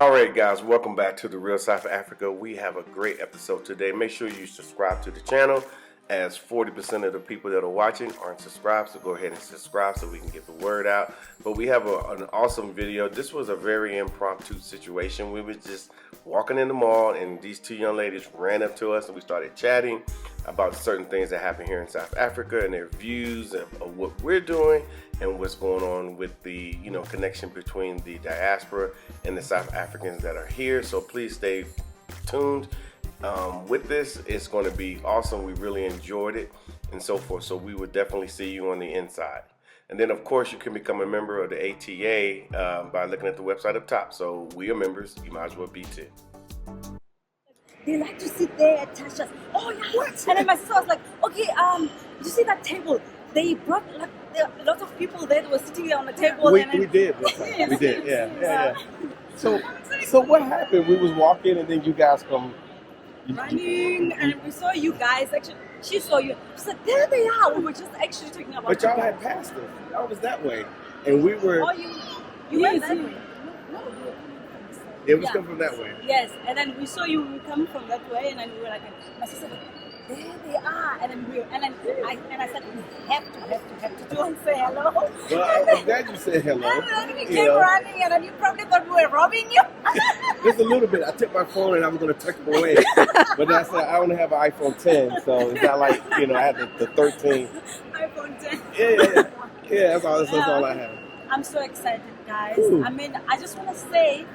All right, guys, welcome back to the Real South Africa. We have a great episode today. Make sure you subscribe to the channel, as 40% of the people that are watching aren't subscribed, so go ahead and subscribe so we can get the word out. But we have an awesome video. This was a very impromptu situation. We were just walking in the mall, and these two young ladies ran up to us, and we started chatting about certain things that happen here in South Africa and their views of what we're doing and what's going on with the connection between the diaspora and the South Africans that are here. So please stay tuned with this. It's going to be awesome. We really enjoyed it and so forth. So we would definitely see you on the inside. And then, of course, you can become a member of the ATA by looking at the website up top. So we are members. You might as well be too. They like to sit there and touch us. Oh yeah, what? And then my sister was like, okay, you see that table? They brought like a lot of people there that were sitting there on the table. We did. We did. Yeah. So what happened? We was walking, and then you guys come running, and we saw you guys. Actually, she saw you. She said, "There they are." We were just actually talking about. But y'all had passed us. Y'all was that way, and we were. Oh, you went that way. It was coming from that way. Yes, and then we saw you coming from that way, and then we were like, my sister said, there they are, and then I said, we have to do and say hello. Well, I'm glad you said hello. And then we came running, and then you probably thought we were robbing you. Just a little bit. I took my phone and I was going to tuck it away, but I said I only have an iPhone 10, so it's not like I had the 13. iPhone 10. Yeah. That's all I have. I'm so excited, guys. Ooh. I mean, I just want to say,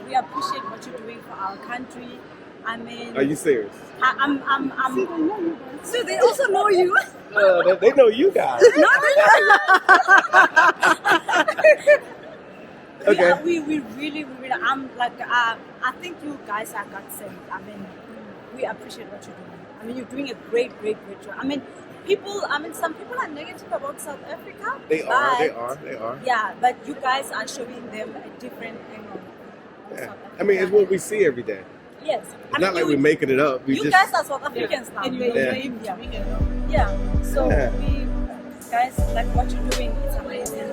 we appreciate what you're doing for our country. I mean, Are you serious? I'm. So they also know you. They know you guys. No. Okay. We really. I'm like. I think you guys are God sent. I mean, we appreciate what you're doing. I mean, you're doing a great job. I mean, some people are negative about South Africa. They are. Yeah, but you guys are showing them a different angle. Yeah. I mean, it's what we see every day. Yes. It's not like we're making it up. You guys are South Africans now. And Yeah. So we guys, like what you're doing is amazing.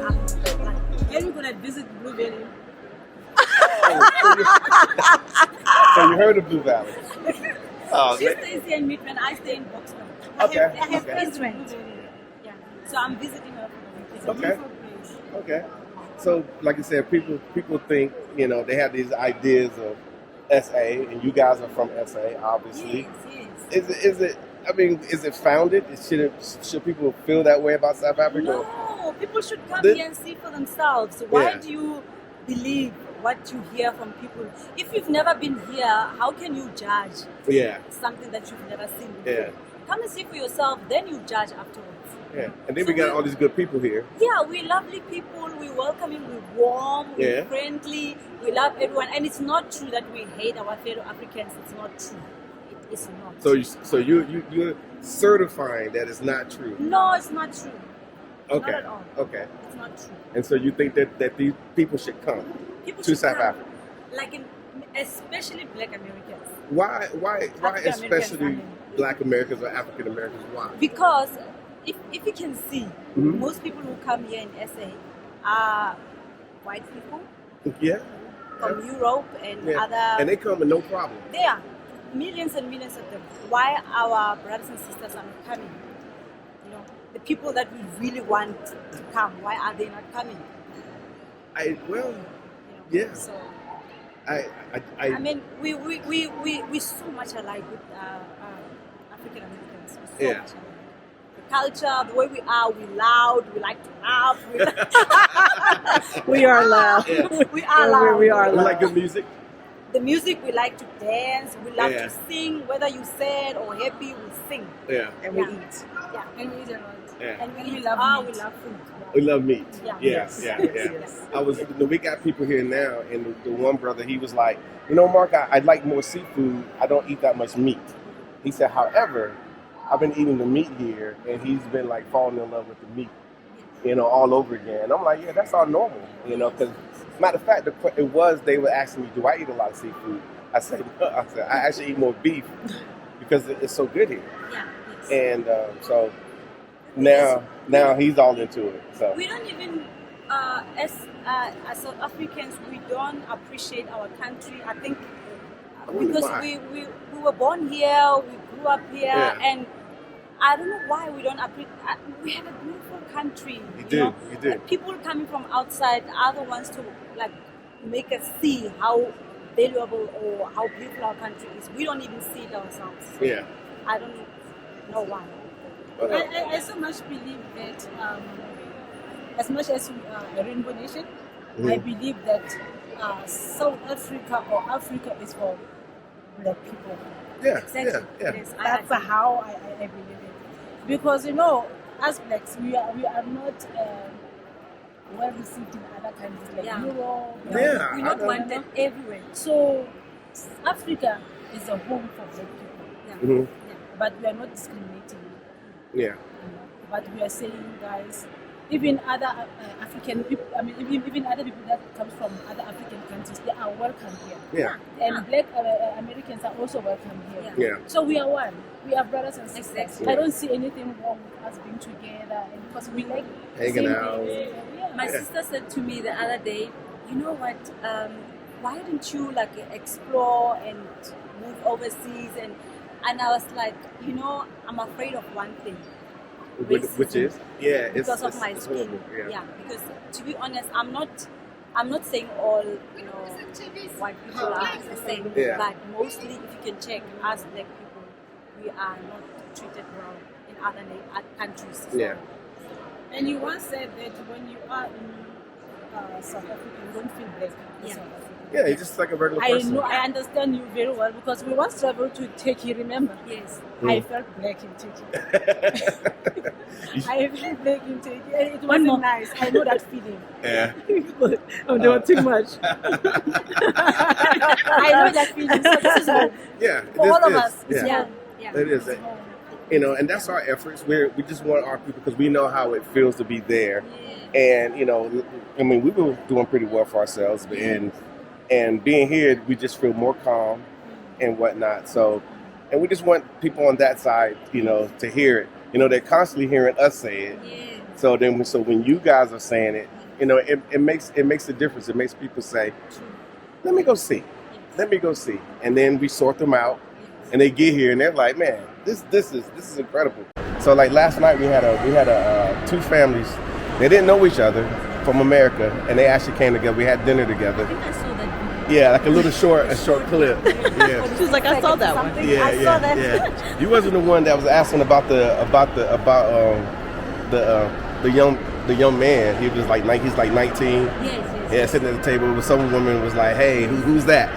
When you gonna visit Blue Valley? So you heard of Blue Valley? She stays here in Midland. I stay in Boxman. I have friends rent. Yeah. So I'm visiting her for the weekend. Okay. So, like I said, people think they have these ideas of SA, and you guys are from SA, obviously. Yes. Is it? I mean, is it founded? Should people feel that way about South Africa? No, people should come here and see for themselves. Why do you believe what you hear from people? If you've never been here, how can you judge something that you've never seen before? Yeah. Come and see for yourself, then you judge afterwards. Yeah, and then we got all these good people here. Yeah, we're lovely people, we're welcoming, we're warm, we're friendly, we love everyone. And it's not true that we hate our fellow Africans. It's not true. It is not. So you're certifying that it's not true? No, it's not true. Okay. Not at all. Okay. It's not true. And so you think that these people should come to South Africa? Like especially Black Americans. Why especially Black Americans or African Americans? Why? Because if you can see, most people who come here in SA are white people. Yeah. From Europe and other. And they come with no problem. There are millions and millions of them. Why our brothers and sisters are not coming? The people that we really want to come, why are they not coming? So I mean, we so much alike with African Americans. So much alike. The culture, the way we are, we loud, we like to laugh. We are loud. Yeah. We are loud. We are loud. We like good music. The music, we like to dance, we love to sing, whether you're sad or happy, we sing. Yeah. And we eat. Yeah, and we eat a lot. Yeah. And we love meat. We love food. We love meat. Yeah. Yes. Yes. We got people here now, and the one brother, he was like, Mark, I'd like more seafood. I don't eat that much meat. He said, however, I've been eating the meat here, and he's been like falling in love with the meat, all over again. And I'm like, yeah, that's all normal, because matter of fact, they were asking me, do I eat a lot of seafood? I said, no. I actually eat more beef because it's so good here. Yeah. Yes. And so now he's all into it. So we don't even as South Africans, we don't appreciate our country. I think I wonder because why. we were born here, we grew up here, Yeah. and I don't know why we don't appreciate. We have a beautiful country. You do. Like, people coming from outside are the ones to like make us see how valuable or how beautiful our country is. We don't even see it ourselves. Yeah. I don't know why. I so much believe that as much as we are a rainbow nation, I believe that South Africa or Africa is for black people. Yeah. Exactly. Yeah. Yes, That's how I believe it. Because as blacks, we are not well received in other countries like Yeah. Europe. Yeah. We're not I know. wanted everywhere. So Africa is a home for black people, Mhm. but we are not discriminating. Yeah. But we are saying, guys, even other African people, even other people that comes from other African countries, they are welcome here. Yeah. And black Americans are also welcome here. Yeah. So we are one. We are brothers and sisters. Exactly. I don't see anything wrong with us being together, and because we like Hanging same out. things. Yeah. My sister said to me the other day, you know what? Why didn't you like explore and move overseas? And I was like, I'm afraid of one thing. Which Racism. is Because of my skin. horrible. Yeah. Because to be honest, I'm not saying all white people are the same, Yeah. but mostly if you can check, us black people, we are not treated well in other countries. So, Yeah. And you once said that when you are in South Africa, you don't feel black. in Yeah. South Africa. Yeah, he's just like a regular I person. know, I understand you very well because we once traveled to Turkey, remember? Yes. I felt black in Turkey. I felt black in Turkey. And it One more. wasn't nice. I know that feeling. Yeah. Oh, they were too much. I know that feeling. So this is home. Yeah. For this all of is- us. It's Yeah. home. Yeah. It is. And that's our efforts. We just want our people because we know how it feels to be there. And we were doing pretty well for ourselves, and being here, we just feel more calm and whatnot. So, and we just want people on that side, to hear it. They're constantly hearing us say it. Yeah. So when you guys are saying it, it makes a difference. It makes people say, "Let me go see. Let me go see." And then we sort them out, and they get here, and they're like, "Man, this is incredible." So like last night we had two families. They didn't know each other from America, and they actually came together. We had dinner together. I think I saw that. Yeah, like a short clip. Yeah. She was like, I saw that one. Something. Yeah, I saw that. yeah. You wasn't the one that was asking about the young man. He was like he's like 19. Yes. Yeah, sitting at the table with some woman was like, "Hey, who's that?"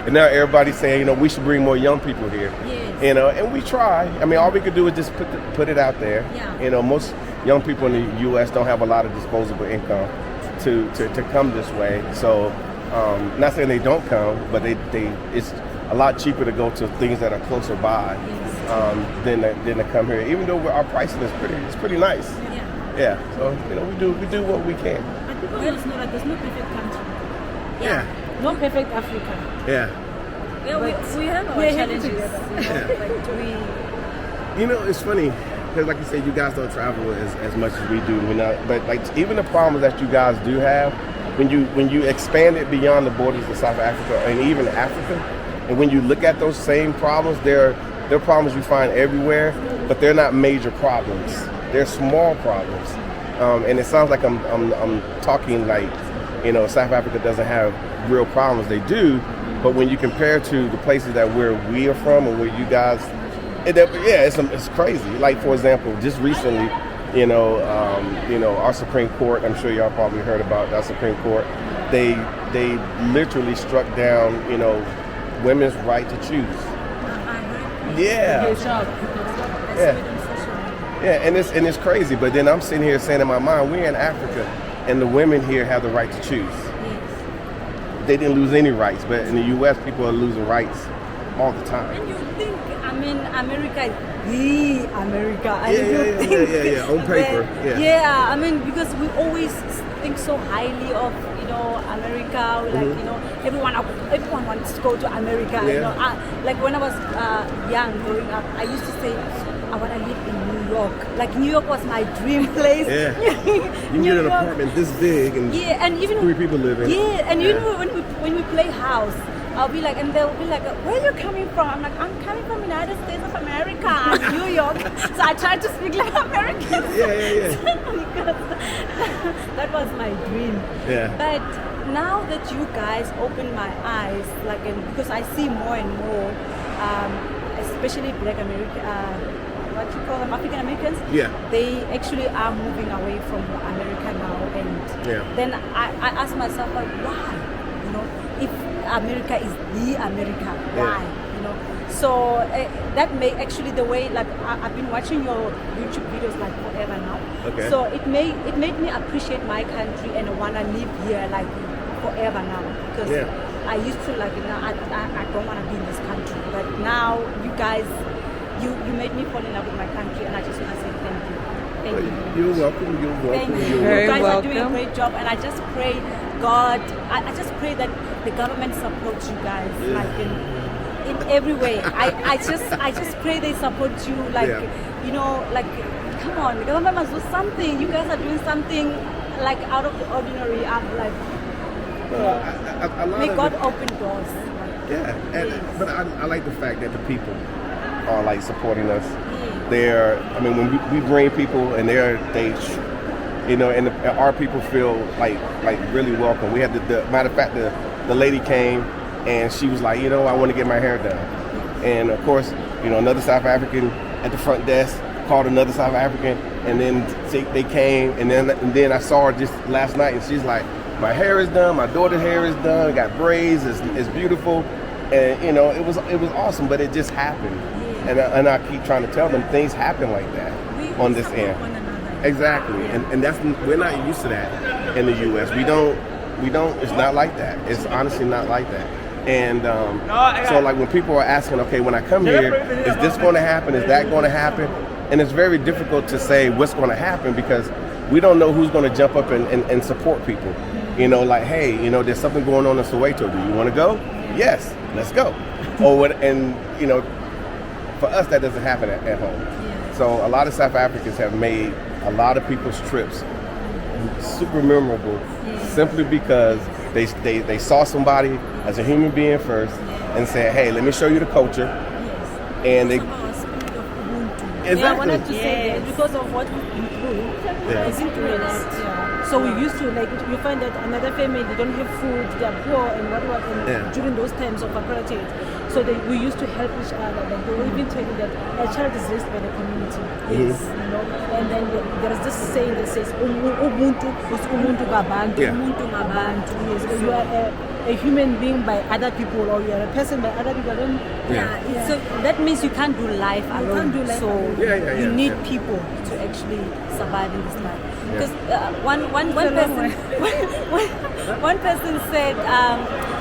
And now everybody's saying, we should bring more young people here. Yes. And we try. I mean, all we could do is just put it out there. Yeah. Most young people in the U.S. don't have a lot of disposable income to come this way. So, not saying they don't come, but it's a lot cheaper to go to things that are closer by than to come here. Even though our pricing is pretty nice. Yeah. So we do what we can. But people must know that there's no perfect country. Yeah. No perfect Africa. Yeah. Yeah, we have our We're here challenges. together. Like It's funny because, like you said, you guys don't travel as much as we do. But like even the problems that you guys do have, when you expand it beyond the borders of South Africa and even Africa, and when you look at those same problems, they're problems you find everywhere, but they're not major problems. They're small problems, and it sounds like I'm talking like South Africa doesn't have real problems. They do, but when you compare to the places that where we are from and where you guys. It's crazy. Like for example, just recently, our Supreme Court. I'm sure y'all probably heard about our Supreme Court. They literally struck down, women's right to choose. Yeah, yeah, and it's crazy. But then I'm sitting here saying in my mind, we're in Africa, and the women here have the right to choose. They didn't lose any rights, but in the U.S., people are losing rights all the time. And you think, America is the America. And Yeah. On paper, Yeah, because we always think so highly of, America. We everyone wants to go to America. Yeah. Like when I was young, growing up, I used to say, I want to live in New York. Like New York was my dream place. Yeah. You get an apartment this big and and even 3 people live in it. Yeah, and you know when we play house, I'll be like, and they'll be like, where are you coming from? I'm like, I'm coming from United States of America, New York. So I try to speak like American. Yeah. Because that was my dream. Yeah. But now that you guys open my eyes, like, because I see more and more, especially Black American, what you call them, African Americans. Yeah. They actually are moving away from America now, and then I ask myself, like, why? You know, if America is the America, why? You know, so that may actually the way, like, I've been watching your YouTube videos like forever now. Okay. So it made me appreciate my country and wanna live here like forever now, because I used to, like, you know, I don't wanna be in this country, but now you guys, you made me fall in love with my country, and I just wanna say thank you. Thank you. You're welcome. Thank you. Very You guys are welcome. doing a great job, and I just pray God, I just pray that the government supports you guys, like in every way. I just pray they support you, like, you know, like, come on, the government must do something. You guys are doing something like out of the ordinary. I'm like, A lot may of God it- open doors. But I like the fact that the people are like supporting us. I mean, when we bring people and you know, and our people feel like really welcome. We had the matter of fact, the lady came and she was like, you know, I want to get my hair done. And of course, you know, another South African at the front desk called another South African, and then they came, and then I saw her just last night, and she's like, my hair is done, my daughter's hair is done, got braids, it's beautiful, and you know, it was awesome, but it just happened, and I keep trying to tell them things happen like that on this end. Exactly, and that's, we're not used to that in the U.S. We don't. It's not like that. It's honestly not like that. And so, like, when people are asking, okay, when I come here, is this going to happen? Is that going to happen? And it's very difficult to say what's going to happen because we don't know who's going to jump up and support people. You know, like, hey, you know, there's something going on in Soweto. Do you want to go? Yes, let's go. Or what? And you know, for us, that doesn't happen at home. So a lot of South Africans have made a lot of people's trips super memorable simply because they saw somebody as a human being first and said, hey, let me show you the culture. And they Yeah, I wanted to say that because of what we've been through, it's influenced. So we used to, like, you find that another family, they don't have food, they're poor and what during those times of apartheid. So we used to help each other. Like, they will even tell you that a child is raised by the community. Yes, you know. And then there is this saying that says, Ubuntu is Ubuntu Babantu. Ubuntu Babantu. Yes, you are a human being by other people, or you are a person by other people. So that means you can't do life alone. You need people to actually survive in this life. Because one person said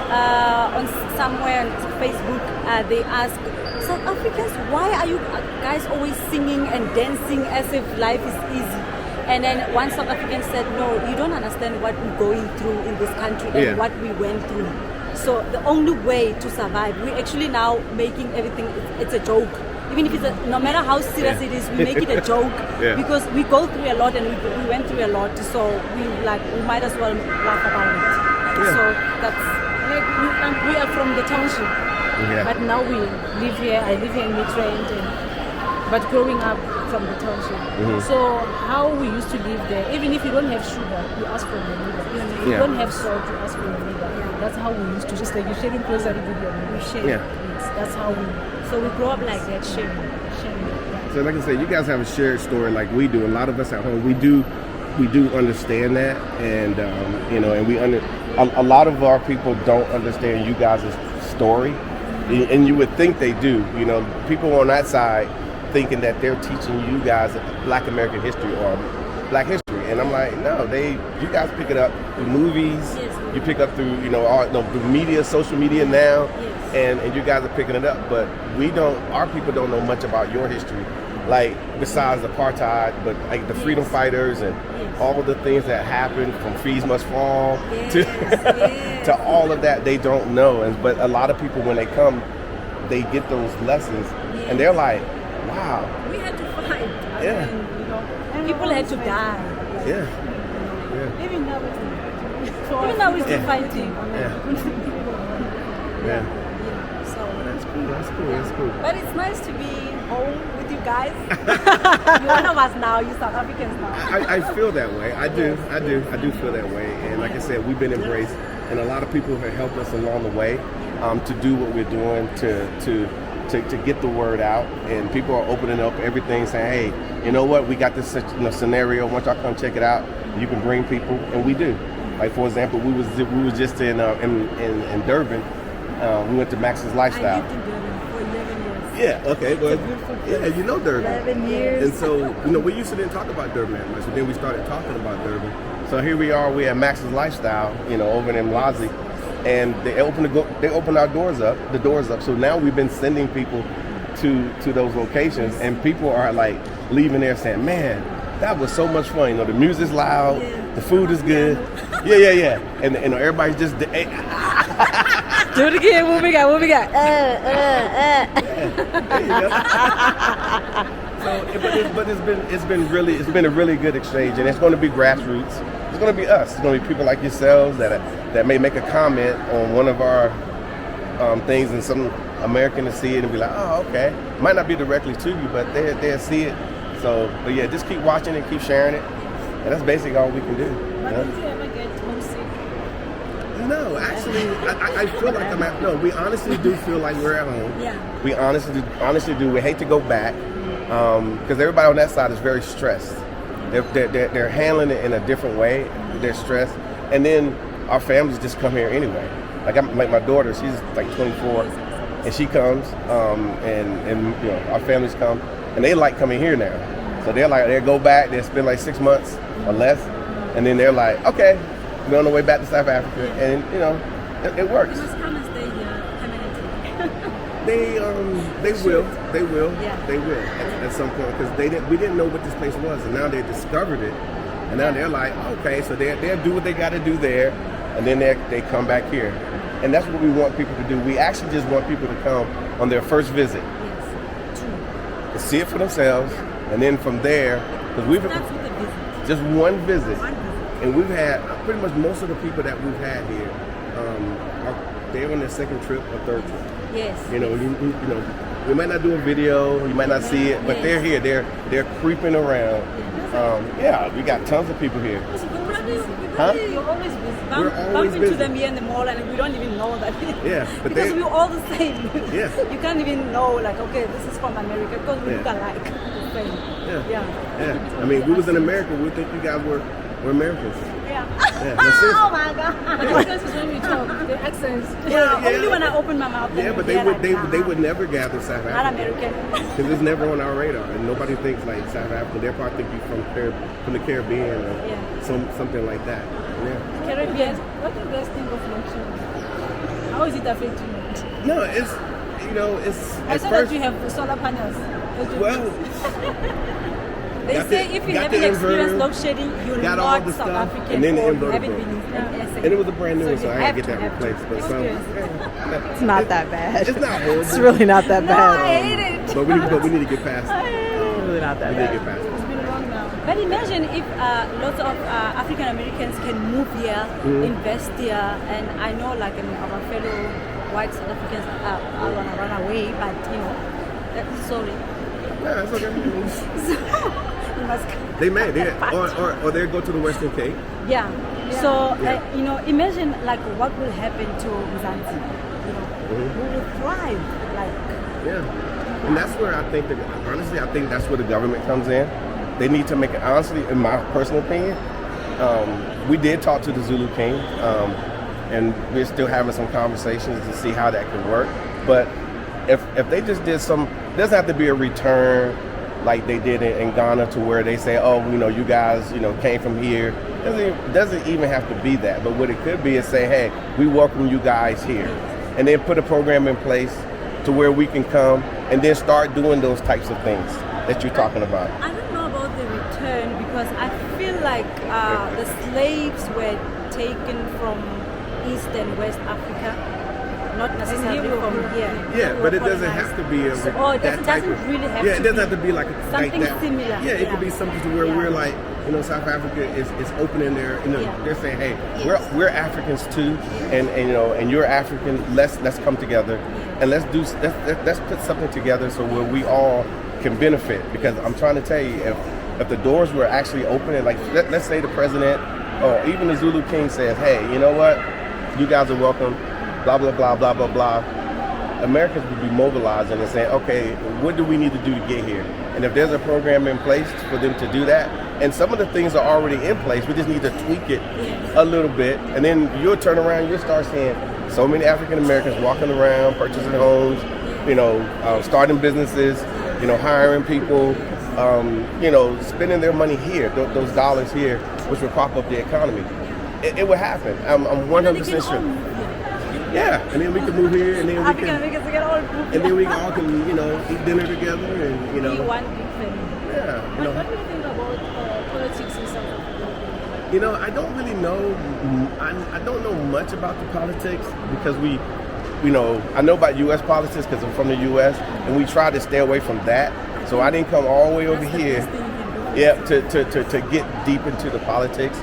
on somewhere on Facebook, they asked, South Africans, why are you guys always singing and dancing as if life is easy? And then one South African said, no, you don't understand what we're going through in this country and what we went through. So the only way to survive, we're actually now making everything, it's a joke. Even if it's no matter how serious it is, we make it a joke because we go through a lot and we went through a lot. So we might as well laugh about it. So that's, we are from the township, but now we live here. I live here in Midrand, but growing up from the township. So how we used to live there, even if you don't have sugar, you ask for your neighbor. If you don't have salt, you ask for your neighbor. That's how we used to, just like you sharing grocery with your neighbor. Yes, that's how we. So we grow up like that, sharing. So like I said, you guys have a shared story like we do. A lot of us at home, we do understand that, and you know, and a lot of our people don't understand you guys' story, and you would think they do. You know, people on that side thinking that they're teaching you guys Black American history or Black history, and I'm like, no, you guys pick it up through movies, you pick up through, you know, the media, social media now, and you guys are picking it up, but our people don't know much about your history, like besides apartheid, but like the freedom fighters and all of the things that happened from Fees Must Fall to all of that, they don't know, but a lot of people when they come, they get those lessons, and they're like, wow. We had to fight. Yeah. And, you know, people had to die. Yeah. Yeah. Even now, Even now we're still Yeah. fighting. Yeah. Yeah. So, That's cool. That's cool. That's cool. but it's nice to be home with you guys. You're one of us now. You South Africans now. I feel that way. I do feel that way. And like I said, we've been embraced, and a lot of people have helped us along the way to do what we're doing to get the word out. And people are opening up everything, saying, "Hey, you know what? We got this scenario. Once y'all come check it out, you can bring people," and we do. Like for example, we was just in Durban. We went to Max's Lifestyle. I lived in Durban for 11 years. Yeah, okay, well, yeah, you know Durban. 11 years. And so, you know, we used to didn't talk about Durban that much, but then we started talking about Durban. So here we are, we're at Max's Lifestyle, you know, over in Mlazi, and they opened our doors up, So now we've been sending people to those locations, and people are like leaving there saying, "Man, that was so much fun. You know, the music's loud, the food is good." Yeah. And everybody's just. Do it again. What we got? There you go. So, but it's been a really good exchange, and it's going to be grassroots. It's going to be us. It's going to be people like yourselves that may make a comment on one of our things, and some American to see it and be like, "Oh, okay." Might not be directly to you, but they'll see it. So, but yeah, just keep watching it, keep sharing it, and that's basically all we can do. But did you ever get homesick? No, actually, I feel like I'm at. No, we honestly do feel like we're at home. Yeah. We honestly do. We hate to go back because everybody on that side is very stressed. They're handling it in a different way. They're stressed, and then our families just come here anyway. Like my daughter, she's like 24, and she comes, and you know our families come, and they like coming here now. So they'll go back. They spend like 6 months or less, and then they're like, okay. We're on the way back to South Africa, and you know, it works. You must come and stay here permanently. They will at some point, because we didn't know what this place was, and now they discovered it, and now they're like, okay, so they'll do what they got to do there, and then they come back here, and that's what we want people to do. We actually just want people to come on their first visit, to see it for themselves, and then from there, because we've That's with the visit. just one visit. One visit. And we've had pretty much most of the people that we've had here, they're on their second trip or third trip. Yes. You know, you know, we might not do a video, you might not see it, but Yes. they're here. They're creeping around. Yeah, we got tons of people here. Huh? You're always busy. We're Bump always into busy. them here in the mall, and we don't even know that. Yeah, but because they- we're all the same. Yeah. You can't even know, like, okay, this is from America, because we Yeah. look alike. The same. Yeah. Yeah. I mean, we was in America, we think you guys were Americans. Yeah. Yeah, that's it. Oh my God. The difference is when we talk, the accents. Yeah, Yeah. only when I open my mouth. Yeah, then but they're like, they would never gather South Not Africa. American. Because it's never on our radar, and nobody thinks like South Africa. They'll probably think you from the Caribbean or Yeah. something like that. Yeah. Caribbean. What do you guys think of luxury? How is it affecting you? No, it's I at saw first. that you have solar panels. Well, They Got say the- if you got haven't the experienced inverter, load shedding, you're got all not the South stuff, African, and then the or you inverter haven't broke. been in SA. and it was a brand new one, so you I had have to get to that have replaced. But experience. It's not that bad. It's not horrible. It's really not that No, bad. I hate it. But we need to get past it. It's really not that We need to bad. get past it. It's been long now. But imagine if lots of African Americans can move here, invest here, and I know like our fellow white South Africans are gonna run away, but you know, sorry. Yeah, it's okay. You must They may, or they go to the Western Cape. Yeah. So Yeah. you know, imagine like what will happen to Mzansi. You know, we will thrive. Like Yeah, and that's where I think that honestly, I think that's where the government comes in. They need to make it honestly, in my personal opinion. We did talk to the Zulu King, and we're still having some conversations to see how that can work. But if they just did some, doesn't have to be a return like they did in Ghana, to where they say, oh, you know, you guys, you know, came from here. Doesn't even have to be that. But what it could be is say, hey, we welcome you guys here, and then put a program in place to where we can come and then start doing those types of things that you're talking about. I don't know about the return, because I feel like the slaves were taken from East and West Africa, not necessarily from here. Yeah, but it doesn't have to be a Oh, it that type doesn't of, really have yeah, to it doesn't be have to be like something that. similar. Yeah, it could be something to where Yeah. we're like, South Africa is opening their, Yeah. they're saying, hey, we're Africans too, and you're African. Let's come together, and let's put something together so where we all can benefit. Because I'm trying to tell you, if the doors were actually opening, like let's say the president or even the Zulu King says, hey, you know what, you guys are welcome, blah blah blah blah blah blah. Americans would be mobilizing and saying, okay, what do we need to do to get here? And if there's a program in place for them to do that, and some of the things are already in place, we just need to tweak it a little bit, and then you'll turn around, you'll start seeing so many African Americans walking around, purchasing homes, starting businesses, hiring people, spending their money here, those dollars here, which will prop up the economy. It will happen. I'm 100% sure. Yeah, and then we can move here, and then we African can, Americans get all moved. and then we all can, eat dinner together, and Be one big family. yeah, But what do you think about politics in South Africa? I don't really know. I don't know much about the politics because I know about U.S. politics because I'm from the U.S. and we try to stay away from that. So I didn't come all the way over here, to get deep into the politics.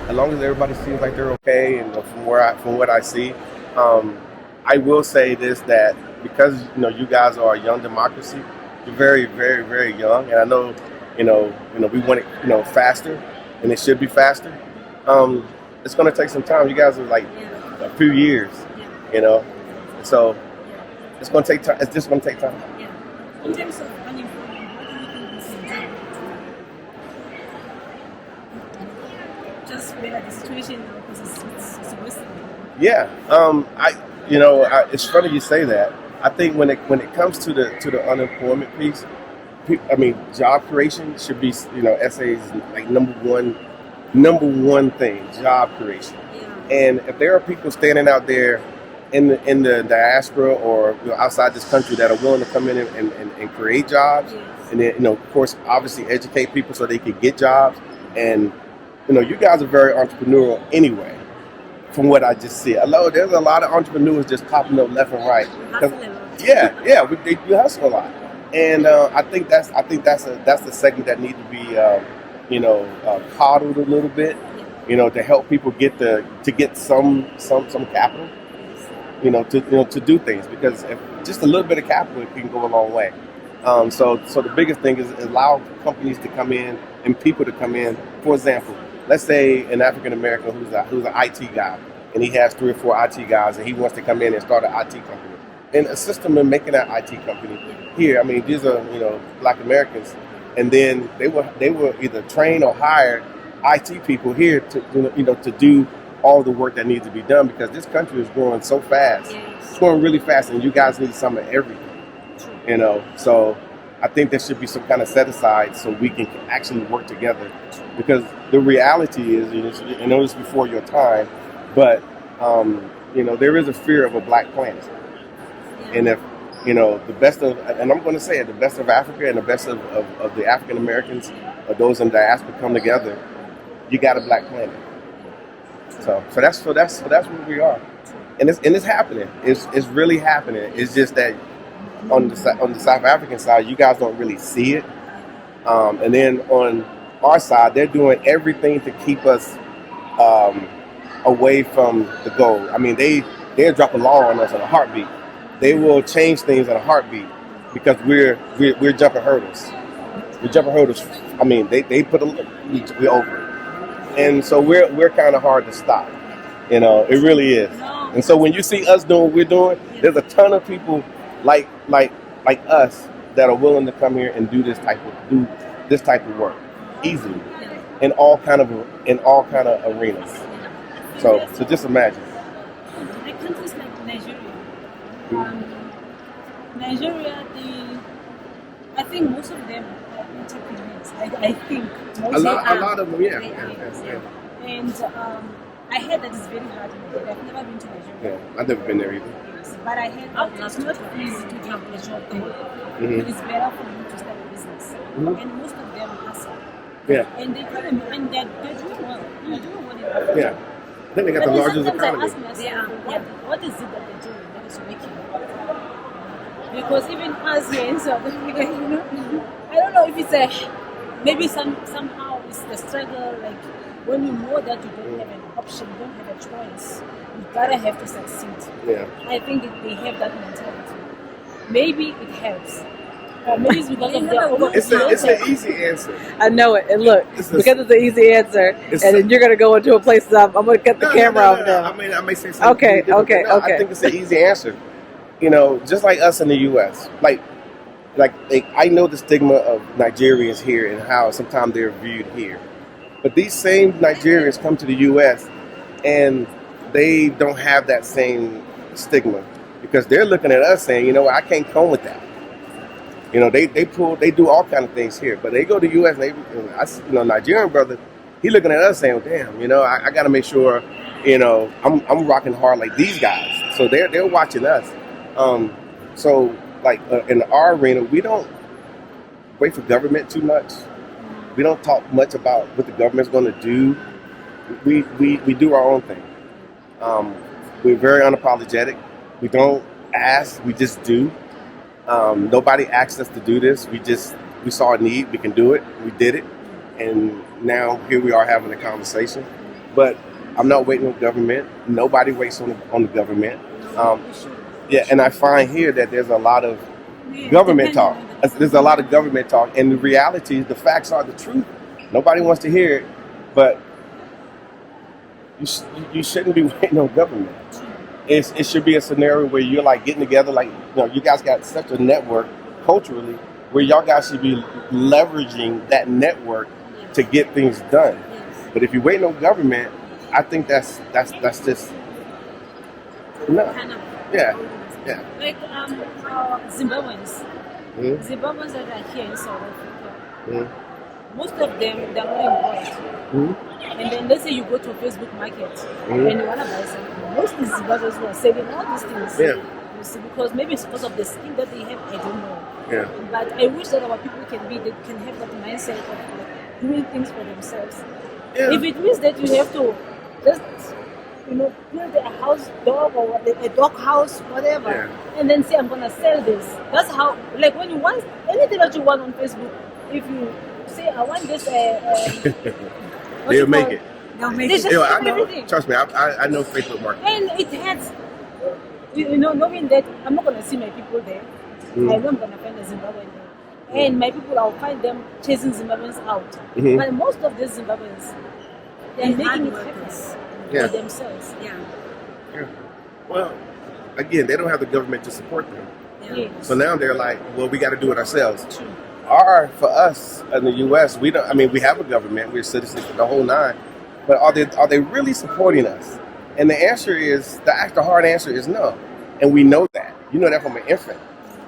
As long as everybody seems like they're okay, and from what I see, I will say this, that because you guys are a young democracy, you're very, very, very young, and I know we want it faster, and it should be faster. It's going to take some time. You guys are like a few years, so it's going to take time. It's just going to take time. Yeah. In terms of unemployment, what do you think we should do? Just better the situation now because it's worsening. Yeah, it's funny you say that. I think when it comes to the unemployment piece, job creation should be SA's like number one thing, job creation. Yeah. And if there are people standing out there in the diaspora or outside this country that are willing to come in and create jobs, Yes. and then of course obviously educate people so they can get jobs, and you guys are very entrepreneurial anyway. From what I just see, there's a lot of entrepreneurs just popping up left and right. Hustle a lot. Yeah, they hustle a lot, and I think that's the segment that needs to be coddled a little bit, to help people get some capital, to do things, because if just a little bit of capital, it can go a long way. So the biggest thing is allow companies to come in and people to come in. For example, let's say an African American who's an IT guy, and he has 3 or 4 IT guys, and he wants to come in and start an IT company and assist them in making that IT company here. These are Black Americans, and then they will either train or hire IT people here to do all the work that needs to be done, because this country is growing so fast. Yes. It's growing really fast, and you guys need some of everything. So I think there should be some kind of set aside so we can actually work together, because the reality is, I know this before your time, but there is a fear of a black planet, and if the best of, and I'm going to say it, the best of Africa and the best of the African Americans or those in diaspora come together, you got a black planet. So that's where we are, and it's happening. It's really happening. It's just that on the South African side, you guys don't really see it, and then on our side, they're doing everything to keep us away from the goal. They'll drop a law on us in a heartbeat. They will change things in a heartbeat because we're jumping hurdles. We're jumping hurdles. They put we're over it, and so we're kind of hard to stop. It really is. And so when you see us doing what we're doing, there's a ton of people like us that are willing to come here and do this type of work easily in all kind of arenas. So just imagine. Like countries like Nigeria, I think most of them are entrepreneurs. I think most A lot of them, yeah. And I heard that it's very hard in Nigeria. I've never been to Nigeria. Yeah, I've never been there either. Yes, but I heard that it's not easy to get a job there. Mm-hmm. But it's better for you to start a business. Mm-hmm. And most of them hustle. Yeah. And they're doing well. They're doing well in Africa. Yeah. Then they got the But largest sometimes I economy. ask myself, what is it that they're doing that is working? Because even us here in South Africa, I don't know if it's maybe somehow it's the struggle, like when you know that you don't have an option, you don't have a choice, you gotta have to succeed. Yeah. I think they have that mentality. Maybe it helps. Or maybe it's because of their It's an easy answer. I know it. And look, It's a- because it's an easy answer, and It's then you're gonna go into a place that I'm gonna cut the camera off No. now. I mean, I may say something. Okay, different, okay, but no, okay. I think it's an easy answer. Just like us in the U.S. Like I know the stigma of Nigerians here and how sometimes they're viewed here. But these same Nigerians come to the U.S. and they don't have that same stigma because they're looking at us saying, I can't come with that. They do all kind of things here, but they go to the U.S. and Nigerian brother, he looking at us saying, damn, I got to make sure, I'm rocking hard like these guys. So they're watching us. In our arena, we don't wait for government too much. We don't talk much about what the government's going to do. We do our own thing. We're very unapologetic. We don't ask, we just do. Nobody asked us to do this. We saw a need, we can do it, we did it. And now here we are having a conversation. But I'm not waiting on government. Nobody waits on the government. And I find here that there's a lot of government talk. There's a lot of government talk. And the reality, the facts are the truth. Nobody wants to hear it, but you shouldn't be waiting on government. It should be a scenario where you're like getting together, like, you guys got such a network culturally where y'all guys should be leveraging that network to get things done. But if you're waiting on government, I think that's just no. Yeah. Like Zimbabweans. Zimbabweans that are here in South Africa, most of them, they're not employed. And then let's say you go to a Facebook market and you want to buy something. Most of the Zimbabweans who are selling all these things. You see, because maybe it's because of the skill that they have, I don't know. But I wish that our people can have that mindset of like, doing things for themselves. If it means that you have to just build a house dog or a dog house, whatever, and then say, I'm going to sell this. That's how, like when you want anything that you want on Facebook, if you say, I want this, they'll make it. They'll make They it. just I have know. everything. Trust me, I know Facebook marketing. And it has, knowing that I'm not going to see my people there. I know I'm going to find a Zimbabwean there. And my people, I'll find them chasing Zimbabweans out. But most of these Zimbabweans, they're making it happen for themselves. Well, again, they don't have the government to support them. Yes. So now they're like, well, we got to do it ourselves. True. For us in the U.S., we don't. I mean, we have a government, we're citizens, the whole nine. But are they really supporting us? And the answer is, the hard answer is no. And we know that. You know that from an infant.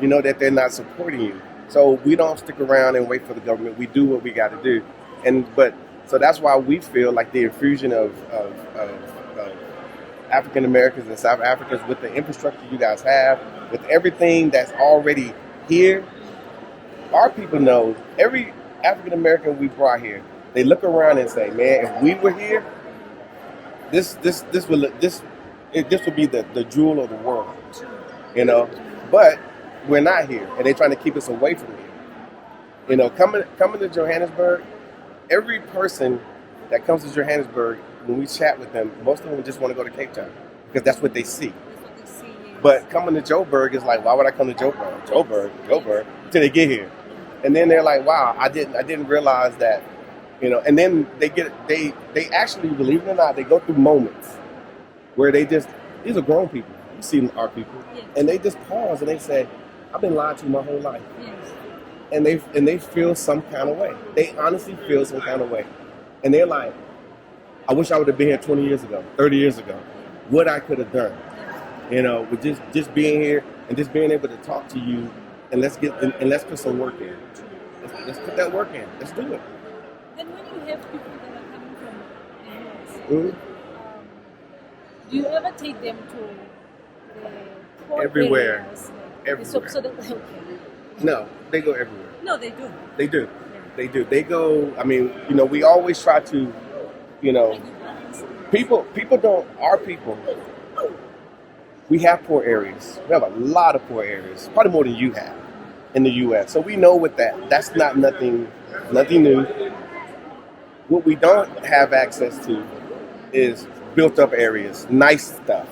You know that they're not supporting you. So we don't stick around and wait for the government. We do what we got to do. So that's why we feel like the infusion of African Americans and South Africans with the infrastructure you guys have, with everything that's already here. Our people know every African American we brought here. They look around and say, "Man, if we were here, this would be the jewel of the world." But we're not here, and they're trying to keep us away from here. Coming to Johannesburg, every person that comes to Johannesburg, when we chat with them, most of them just want to go to Cape Town because that's what they see. But coming to Joburg is like, why would I come to Joburg, until they get here? And then they're like, wow, I didn't realize that, and then they actually, believe it or not, they go through moments where these are grown people. You see our people. And they just pause and they say, I've been lied to my whole life. And they feel some kind of way. They honestly feel some kind of way. And they're like, I wish I would have been here 20 years ago, 30 years ago. What I could have done. With just being here and just being able to talk to you, and let's put some work in. Let's put that work in. Let's do it. Then when you have people that are coming from the US, do you ever take them to the poor Everywhere. areas? Everywhere. So that, okay. No, they go everywhere. No, they do. They do. They do. They go. I mean, we always try to, People don't. Our people. We have poor areas. We have a lot of poor areas, probably more than you have in the U.S. So we know what that's not nothing new. What we don't have access to is built up areas, nice stuff,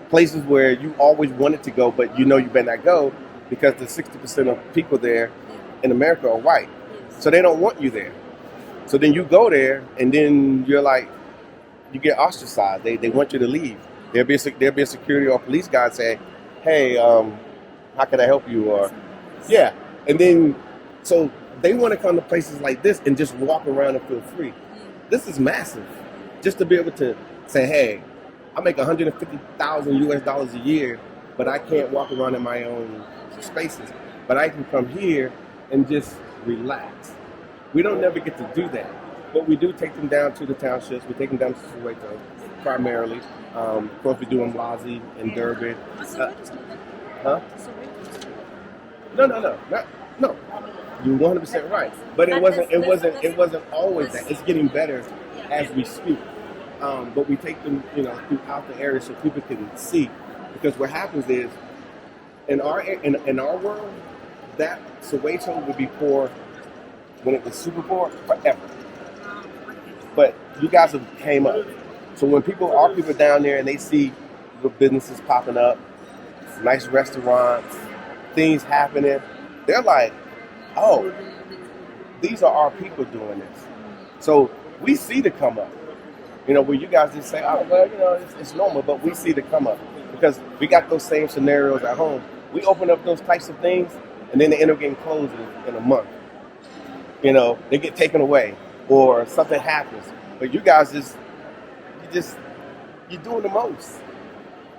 places where you always wanted to go, but you know you better not go because the 60% of people there in America are white. So they don't want you there. So then you go there and then you're like, you get ostracized. They want you to leave. There'll be a security or police guy say, hey, how can I help you? Or, yeah. And then, so they want to come to places like this and just walk around and feel free. This is massive. Just to be able to say, hey, I make $150,000 a year, but I can't walk around in my own spaces. But I can come here and just relax. We don't never get to do that. But we do take them down to the townships. We take them down to Soweto primarily. Of course, we do in Mwazi and Durban. Huh? No. No. You're 100% right. But it wasn't always that. It's getting better as we speak. But we take them, throughout the area so people can see. Because what happens is, in our world, that Soweto would be poor when it was super poor forever. But you guys have came up. So when people down there and they see the businesses popping up, nice restaurants, things happening, they're like, oh, these are our people doing this. So we see the come up. Where you guys just say, oh, well, it's normal, but we see the come up because we got those same scenarios at home. We open up those types of things and then they end up getting closed in a month. They get taken away or something happens. But you guys you're doing the most.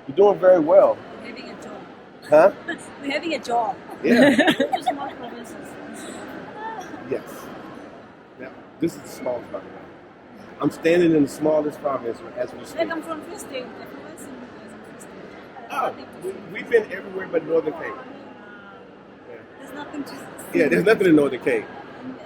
You're doing very well. We're having a job. Huh? We're having a job. Yeah. Small provinces. Yes. Now, this is the smallest province. I'm standing in the smallest province as we speak. Like I'm from Free State. Everyone's in Free State. Oh, we've been everywhere but Northern Cape. Yeah. There's nothing to see. Yeah, there's nothing in Northern Cape.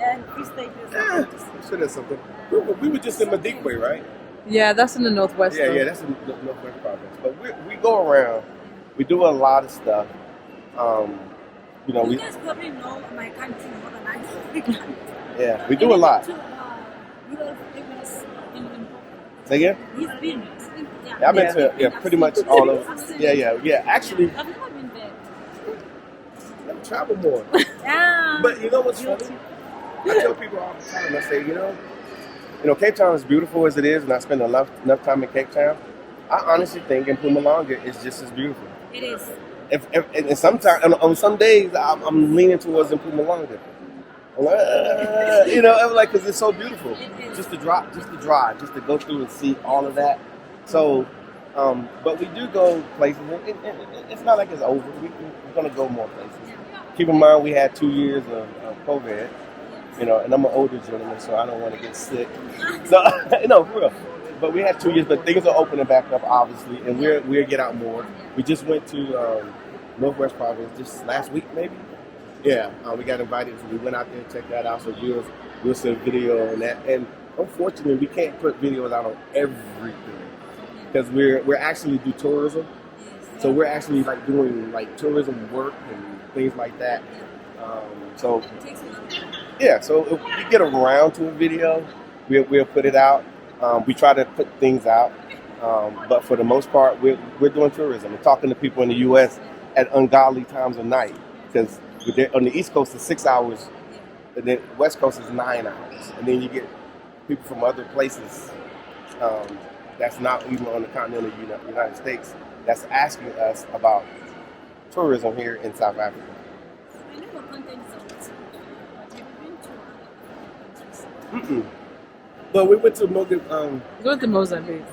And Free State is nothing to see. I'm sure there's something. We were just in Madikwe, right? Yeah, that's in the northwest. Yeah, that's in the northwest province. But we go around. We do a lot of stuff. You guys probably know my country more than I know. Yeah, we do a lot. You are famous in Limpopo. Say again? He's been. I've been to pretty much all of. Yeah. Actually, I've never been there. I travel more. Yeah. But you know what's funny? I tell people all the time. I say, Cape Town is beautiful as it is, and I spend enough time in Cape Town. I honestly think Mpumalanga is just as beautiful. It is. And sometimes, on some days, I'm leaning towards Mpumalanga. I'm like, because it's so beautiful. Just to drive, just to go through and see all of that. So, but we do go places. It's not like it's over. We're going to go more places. Keep in mind, we had 2 years of COVID. And I'm an older gentleman, so I don't want to get sick. So, for real. But we had 2 years, but things are opening back up, obviously, and we'll get out more. We just went to Northwest Province just last week, maybe. Yeah, we got invited, so we went out there and checked that out. So we'll send video on that. And unfortunately, we can't put videos out on everything because we're actually do tourism. So we're actually like doing like tourism work and things like that. So if we get around to a video, we'll put it out. We try to put things out, but for the most part, we're doing tourism and talking to people in the U.S. at ungodly times of night because on the East Coast it's 6 hours, and then West Coast is 9 hours, and then you get people from other places that's not even on the continental United States that's asking us about tourism here in South Africa. I know your content is on WhatsApp, but have you been to other countries? Well, we went to Mozambique. We went to Mozambique.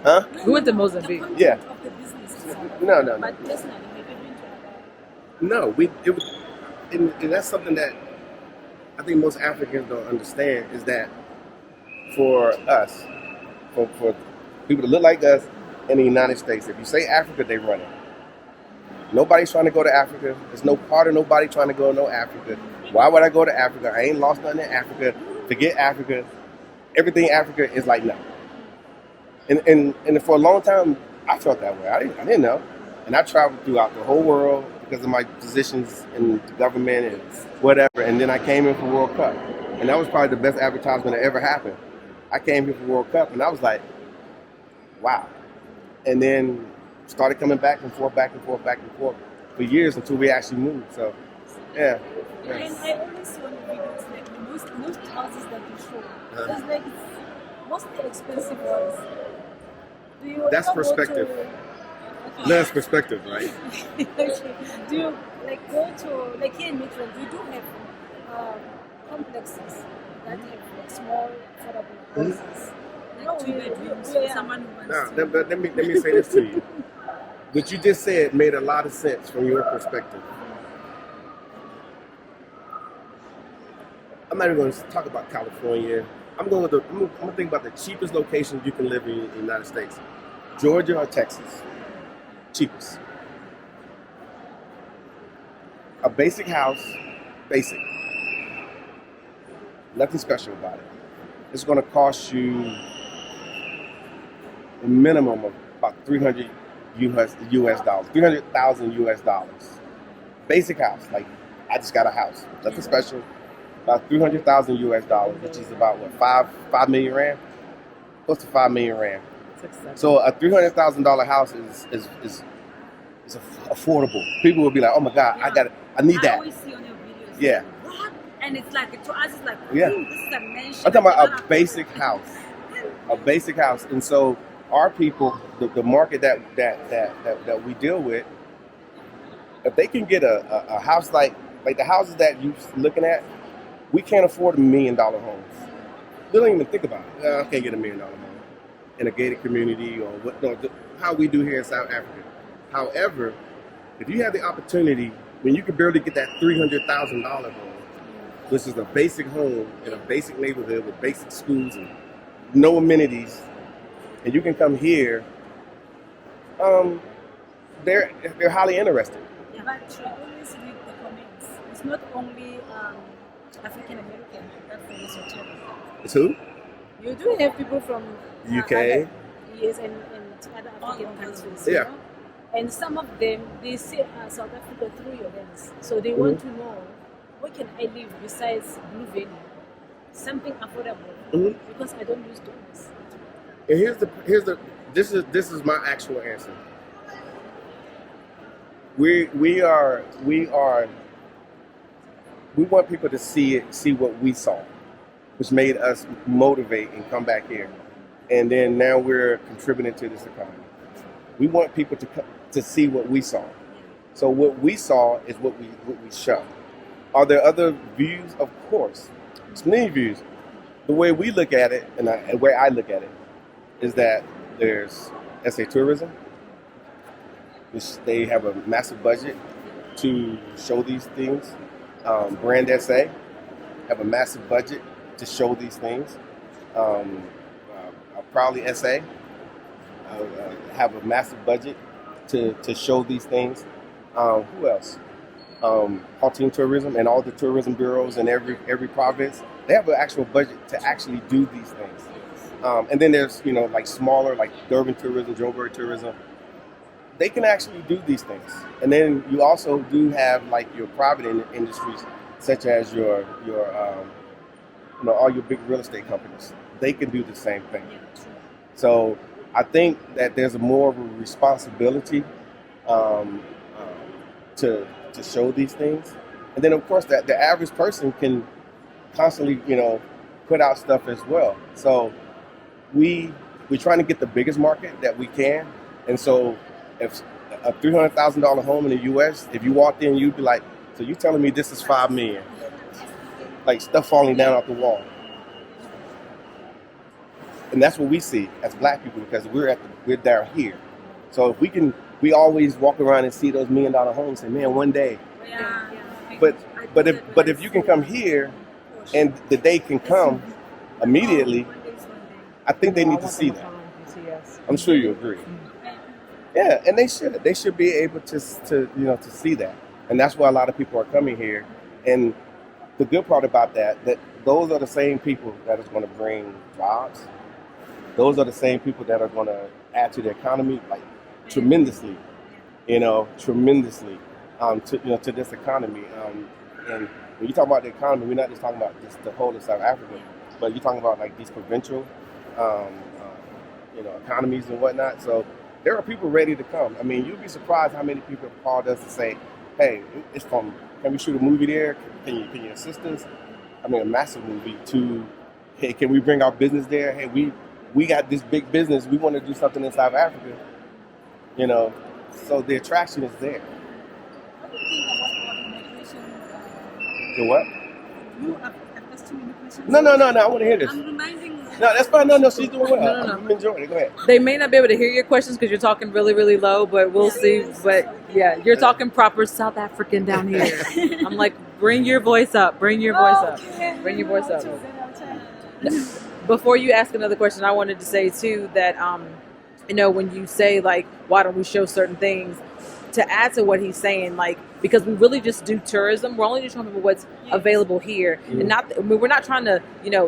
Huh? We went to Mozambique. The Yeah. content of the business itself. No. But personally, have you been to No, and that's something that I think most Africans don't understand is that for us, for people to look like us in the United States, if you say Africa, they run it. Nobody's trying to go to Africa. There's no part of nobody trying to go to Africa. Why would I go to Africa? I ain't lost nothing in Africa. Forget Africa. Everything Africa is like no. And for a long time, I felt that way. I didn't know. And I traveled throughout the whole world because of my positions in the government and whatever. And then I came in for World Cup. And that was probably the best advertisement that ever happened. I came here for World Cup, and I was like, wow. And then started coming back and forth for years until we actually moved. So, yeah. And I always see on the videos, like most houses that you show, there's like mostly expensive ones. Do you That's ever go perspective. to- That's perspective, right? Do you like go to like here in Midland? We do have complexes that have like small affordable houses. Like 2 bedrooms. Yeah. Someone who wants Now, to. let me say this to you. What you just said made a lot of sense from your perspective. I'm not even going to talk about California. I'm going to think about the cheapest locations you can live in the United States. Georgia or Texas. Cheapest. A basic house, basic. Nothing special about it. It's going to cost you a minimum of about 300 US dollars, 300,000 US dollars. Basic house, like I just got a house, nothing special. About 300,000 US dollars, which is about what, 5 million rand? Close to 5 million rand. So a $300,000 house is affordable. People will be like, oh my God, I need I that. always see on your videos. Yeah. What? And it's like, to us, it's like, Yeah. this is a mansion. I'm talking about a basic house. A basic house. And so our people, the market that we deal with, if they can get a house like the houses that you're looking at, we can't afford $1 million homes. They don't even think about it. No, I can't get $1 million home in a gated community or what? No, how we do here in South Africa. However, if you have the opportunity, when you can barely get that $300,000 home, which is a basic home in a basic neighborhood with basic schools and no amenities, and you can come here, they're highly interested. Yeah, but I always read the comments. It's not only African American that follows your channel. It's who? You do have people from UK. Other, yes, and other African countries. You Yeah. know? And some of them, they see South Africa through your lens. So they want to know, where can I live besides Blue Valley? Something affordable, because I don't use dollars. And this is my actual answer. We want people to see what we saw, which made us motivate and come back here. And then now we're contributing to this economy. We want people to see what we saw. So what we saw is what we show. Are there other views? Of course. There's many views. The way we look at it, and the way I look at it, is that there's SA tourism, which they have a massive budget to show these things. Brand SA have a massive budget to show these things. Proudly SA have a massive budget to show these things. Who else? Culture and Tourism and all the tourism bureaus in every province, they have an actual budget to actually do these things. And then there's, like smaller, like Durban Tourism, Joburg Tourism. They can actually do these things. And then you also do have like your private industries, such as your all your big real estate companies. They can do the same thing. So I think that there's more of a responsibility to show these things. And then of course that the average person can constantly, put out stuff as well. So we're trying to get the biggest market that we can. And so if a $300,000 home in the US, if you walked in, you'd be like, so you telling me this is $5 million? Like stuff falling down off the wall. And that's what we see as black people, because we're down here. So if we always walk around and see those $1 million homes and say, man, one day. Yeah. But if you can come here and the day can come immediately, I think they need to see that. I'm sure you agree. Yeah, and they should be able to see that. And that's why a lot of people are coming here. And the good part about that those are the same people that is going to bring jobs. those are the same people that are going to add to the economy like tremendously, tremendously to this economy. And when you talk about the economy, we're not just talking about just the whole of South Africa, but you're talking about like these provincial, economies and whatnot. So there are people ready to come. I mean, you'd be surprised how many people have called us to say, "Hey, can we shoot a movie there? Can you assist us?" I mean, a massive movie. To, hey, can we bring our business there? Hey, we got this big business. We want to do something in South Africa. So the attraction is there. What do you think about immigration? The what? You have asked too many questions. No. I want to hear this. I'm reminding. No, that's fine. No, she's doing well. No. I'm enjoying it. Go ahead. They may not be able to hear your questions because you're talking really, really low, but we'll see. But yeah, you're talking proper South African down here. I'm like, bring your voice up. Bring your voice up. Bring your voice up. Before you ask another question, I wanted to say too that when you say like, why don't we show certain things? To add to what he's saying, like, because we really just do tourism, we're only just showing people what's available here, and we're not trying to,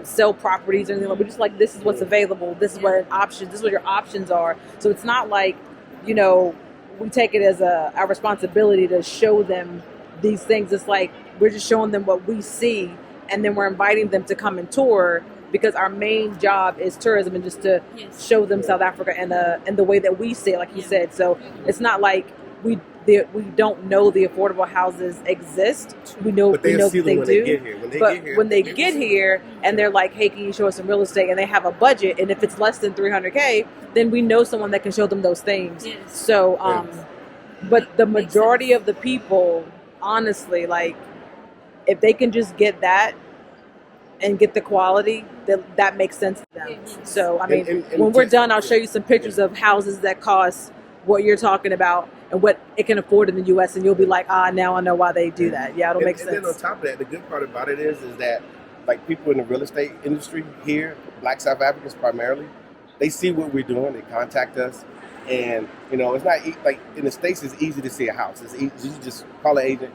sell properties or anything. We're just like, this is what's available. This is what options. This is what your options are. So it's not like, we take it as our responsibility to show them these things. It's like we're just showing them what we see, and then we're inviting them to come and tour. Because our main job is tourism and just to show them South Africa and the way that we see it, like you said. So it's not like we don't know the affordable houses exist. We know that they do. When they get here and they're like, hey, can you show us some real estate? And they have a budget, and if it's less than $300K, then we know someone that can show them those things. Yes. So, but the majority of the people, honestly, like, if they can just get that and get the quality, that makes sense to them. Yes. So, I mean, and when we're done, I'll show you some pictures of houses that cost what you're talking about and what it can afford in the U.S. And you'll be like, now I know why they do that. Yeah, it'll make sense. And then on top of that, the good part about it is that, like, people in the real estate industry here, Black South Africans primarily, they see what we're doing. They contact us. And, it's not like in the States, it's easy to see a house. It's easy. You just call an agent,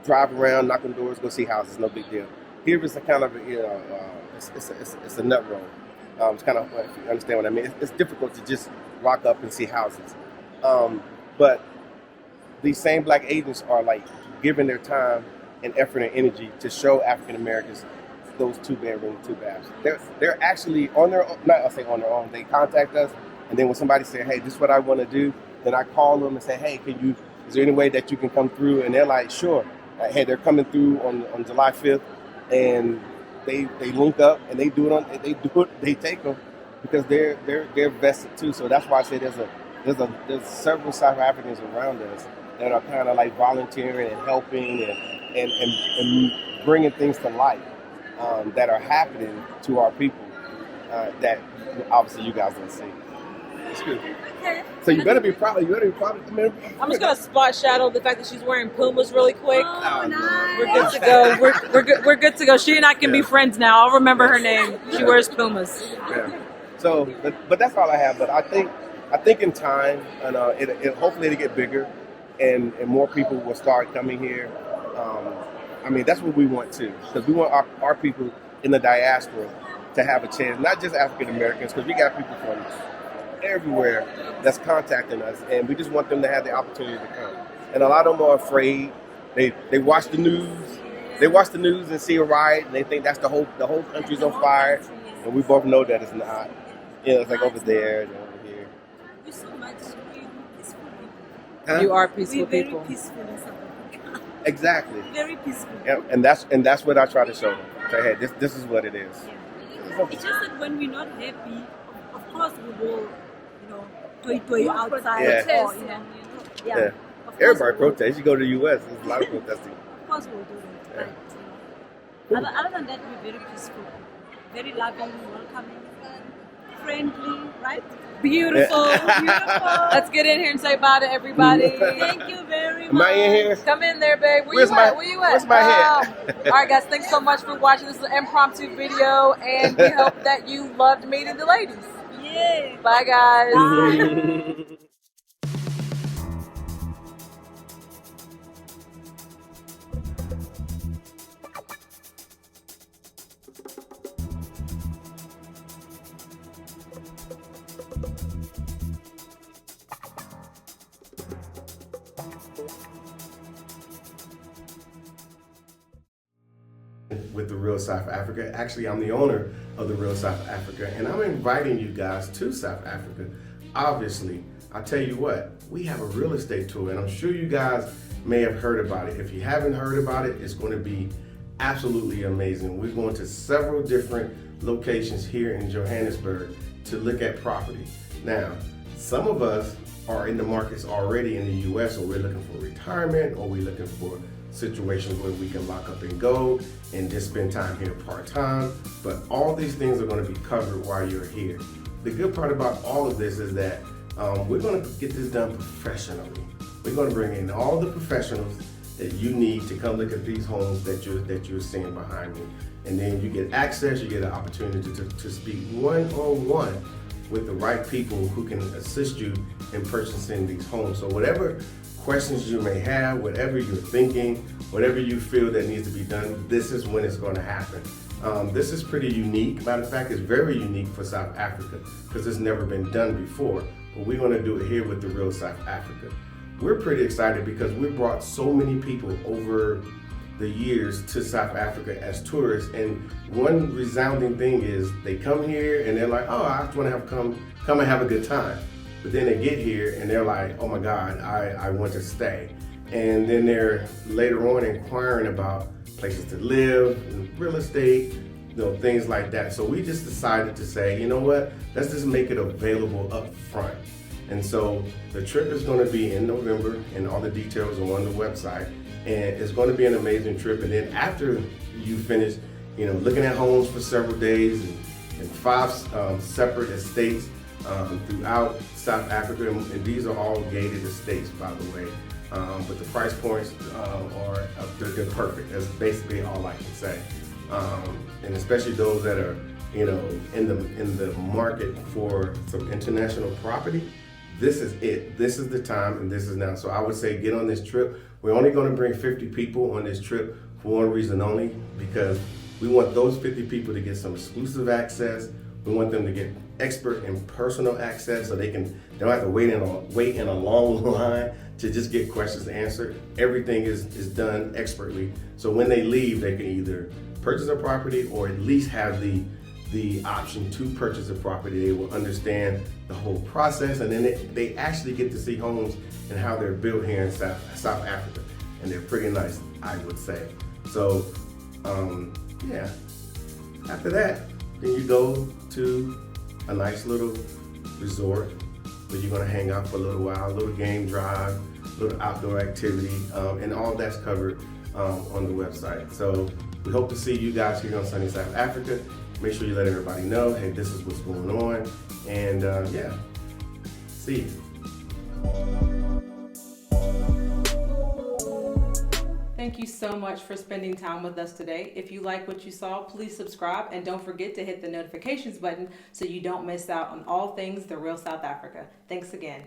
drive around, knock on doors, go see houses. No big deal. Here it's a kind of, it's a nut roll. It's kind of, if you understand what I mean. It's difficult to just rock up and see houses. But these same Black agents are like giving their time and effort and energy to show African Americans those 2-bedroom, 2-baths. They're actually on their own, not I'll say on their own. They contact us, and then when somebody says, "Hey, this is what I want to do," then I call them and say, "Hey, is there any way that you can come through?" And they're like, "Sure." Hey, they're coming through on July 5th, and they link up and they take them because they're vested too. So that's why I say there's several South Africans around us that are kind of like volunteering and helping and bringing things to light that are happening to our people that obviously you guys don't see. It's good. Okay. So you better be proud. I'm just gonna spot shadow the fact that she's wearing Pumas really quick. Oh, nice. We're good to go. We're good to go. She and I can be friends now. I'll remember her name. She wears Pumas. Yeah. So, but that's all I have. But I think in time, and hopefully it'll get bigger, and more people will start coming here. I mean, that's what we want too, because we want our people in the diaspora to have a chance, not just African Americans, because we got people from everywhere that's contacting us, and we just want them to have the opportunity to come. And a lot of them are afraid. They watch the news. They watch the news and see a riot, and they think that's the whole country's on fire. And we both know that it's not. It's like over there and over here. We're so much peaceful people. Huh? You are peaceful We're very people. peaceful in South Africa. Exactly. Very peaceful. Yeah, and that's what I try to show them. So, hey, this is what it is. It's just that when we're not happy, of course we will, toy outside. Yeah. Or, Yeah. Of course Everybody we will. protests. You go to the U.S., there's a lot of protesting. Of course we'll do that. Yeah. But, other than that, we're very peaceful, very loving, welcoming, friendly, right? Beautiful. Let's get in here and say bye to everybody. Thank you very much. Am I in here? Come in there, babe. Where Where's you my- at? Where you at? where's my head? All right, guys. Thanks so much for watching. This is an impromptu video, and we hope that you loved meeting the ladies. Yeah. Bye, guys. With the Real South Africa. Actually, I'm the owner of the Real South Africa, and I'm inviting you guys to South Africa. Obviously, I tell you what, we have a real estate tour, and I'm sure you guys may have heard about it. If you haven't heard about it, it's going to be absolutely amazing. We're going to several different locations here in Johannesburg to look at property. Now, some of us are in the markets already in the US, or we're looking for retirement, or we're looking for situations where we can lock up and go and just spend time here part-time. But all these things are going to be covered while you're here. The good part about all of this is that we're going to get this done professionally. We're going to bring in all the professionals that you need to come look at these homes that you're seeing behind me. And then you get access, you get an opportunity to speak one-on-one with the right people who can assist you in purchasing these homes. So whatever questions you may have, whatever you're thinking, whatever you feel that needs to be done, this is when it's going to happen. This is pretty unique. Matter of fact, it's very unique for South Africa because it's never been done before. But we're going to do it here with the Real South Africa. We're pretty excited because we brought so many people over the years to South Africa as tourists, and one resounding thing is they come here and they're like, oh, I just want to come and have a good time. But then they get here and they're like, oh my God, I want to stay. And then they're later on inquiring about places to live, real estate, things like that. So we just decided to say, you know what, let's just make it available up front. And so the trip is going to be in November, and all the details are on the website. And it's going to be an amazing trip. And then after you finish, looking at homes for several days in 5 separate estates throughout South Africa, and these are all gated estates, by the way. But the price points they're perfect. That's basically all I can say. And especially those that are, in the market for some international property. This is it. This is the time, and this is now. So I would say get on this trip. We're only going to bring 50 people on this trip for one reason only, because we want those 50 people to get some exclusive access. We want them to get expert and personal access, so they don't have to wait in a long line to just get questions answered. Everything is done expertly. So when they leave, they can either purchase a property or at least have the option to purchase a property. They will understand the whole process, and then they actually get to see homes and how they're built here in South Africa. And they're pretty nice, I would say. So, yeah. After that, then you go to a nice little resort where you're gonna hang out for a little while, a little game drive, a little outdoor activity, and all that's covered on the website. So we hope to see you guys here on sunny South Africa. Make sure you let everybody know, hey, this is what's going on. And yeah, see you. Thank you so much for spending time with us today. If you like what you saw, please subscribe, and don't forget to hit the notifications button so you don't miss out on all things The Real South Africa. Thanks again.